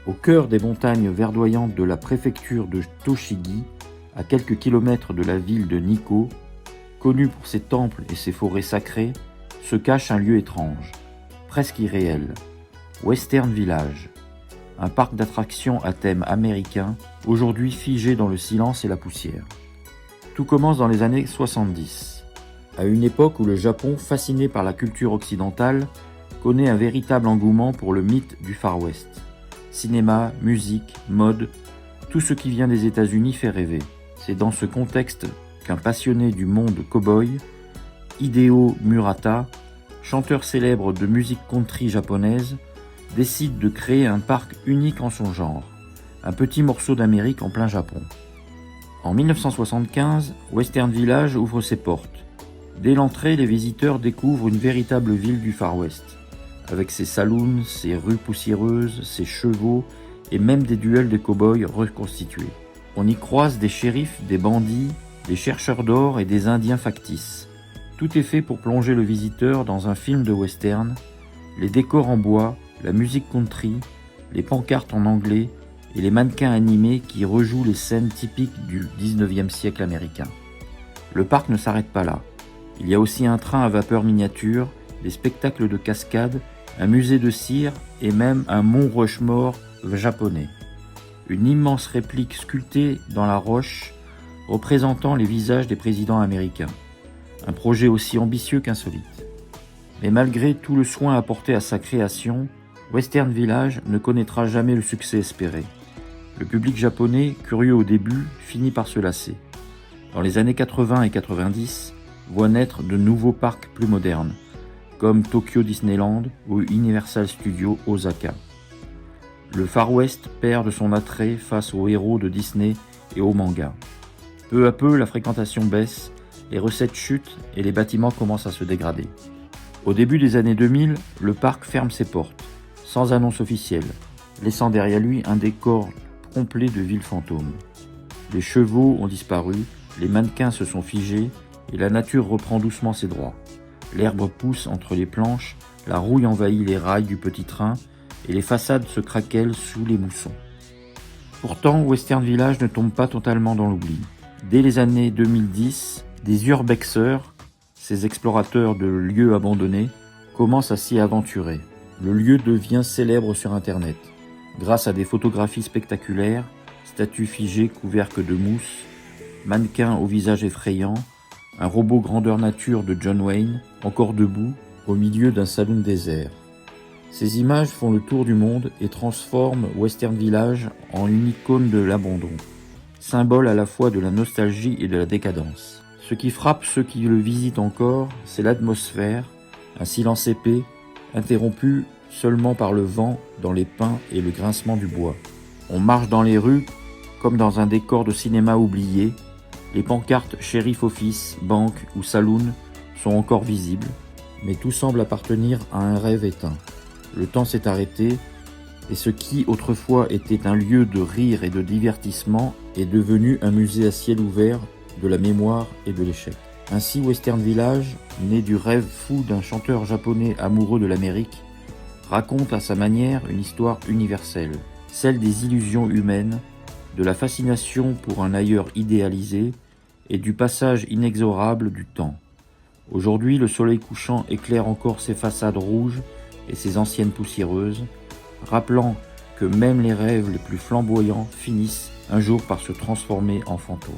Au cœur des montagnes verdoyantes de la préfecture de Tochigi, à quelques kilomètres de la ville de Nikko, connue pour ses temples et ses forêts sacrées, se cache un lieu étrange, presque irréel, Western Village, un parc d'attractions à thème américain, aujourd'hui figé dans le silence et la poussière. Tout commence dans les années 70, à une époque où le Japon, fasciné par la culture occidentale, connaît un véritable engouement pour le mythe du Far West. Cinéma, musique, mode, tout ce qui vient des États-Unis fait rêver. C'est dans ce contexte qu'un passionné du monde cow-boy, Hideo Murata, chanteur célèbre de musique country japonaise, décide de créer un parc unique en son genre, un petit morceau d'Amérique en plein Japon. En 1975, Western Village ouvre ses portes. Dès l'entrée, les visiteurs découvrent une véritable ville du Far West, avec ses saloons, ses rues poussiéreuses, ses chevaux et même des duels de cow-boys reconstitués. On y croise des shérifs, des bandits, des chercheurs d'or et des indiens factices. Tout est fait pour plonger le visiteur dans un film de western, les décors en bois, la musique country, les pancartes en anglais et les mannequins animés qui rejouent les scènes typiques du 19e siècle américain. Le parc ne s'arrête pas là. Il y a aussi un train à vapeur miniature, des spectacles de cascades, un musée de cire et même un mont Rushmore japonais. Une immense réplique sculptée dans la roche représentant les visages des présidents américains. Un projet aussi ambitieux qu'insolite. Mais malgré tout le soin apporté à sa création, Western Village ne connaîtra jamais le succès espéré. Le public japonais, curieux au début, finit par se lasser. Dans les années 80 et 90, voit naître de nouveaux parcs plus modernes, comme Tokyo Disneyland ou Universal Studios Osaka. Le Far West perd de son attrait face aux héros de Disney et aux mangas. Peu à peu, la fréquentation baisse, les recettes chutent et les bâtiments commencent à se dégrader. Au début des années 2000, le parc ferme ses portes, sans annonce officielle, laissant derrière lui un décor complet de villes fantômes. Les chevaux ont disparu, les mannequins se sont figés et la nature reprend doucement ses droits. L'herbe pousse entre les planches, la rouille envahit les rails du petit train et les façades se craquellent sous les moussons. Pourtant, Western Village ne tombe pas totalement dans l'oubli. Dès les années 2010, des urbexeurs, ces explorateurs de lieux abandonnés, commencent à s'y aventurer. Le lieu devient célèbre sur Internet, grâce à des photographies spectaculaires, statues figées couvertes de mousse, mannequins au visage effrayant, un robot grandeur nature de John Wayne, encore debout, au milieu d'un saloon désert. Ces images font le tour du monde et transforment Western Village en une icône de l'abandon, symbole à la fois de la nostalgie et de la décadence. Ce qui frappe ceux qui le visitent encore, c'est l'atmosphère, un silence épais, interrompu seulement par le vent dans les pins et le grincement du bois. On marche dans les rues comme dans un décor de cinéma oublié. Les pancartes shérif office, banque ou saloon sont encore visibles, mais tout semble appartenir à un rêve éteint. Le temps s'est arrêté et ce qui autrefois était un lieu de rire et de divertissement est devenu un musée à ciel ouvert de la mémoire et de l'échec. Ainsi, Western Village, né du rêve fou d'un chanteur japonais amoureux de l'Amérique, raconte à sa manière une histoire universelle, celle des illusions humaines, de la fascination pour un ailleurs idéalisé et du passage inexorable du temps. Aujourd'hui, le soleil couchant éclaire encore ses façades rouges et ses anciennes poussiéreuses, rappelant que même les rêves les plus flamboyants finissent un jour par se transformer en fantômes.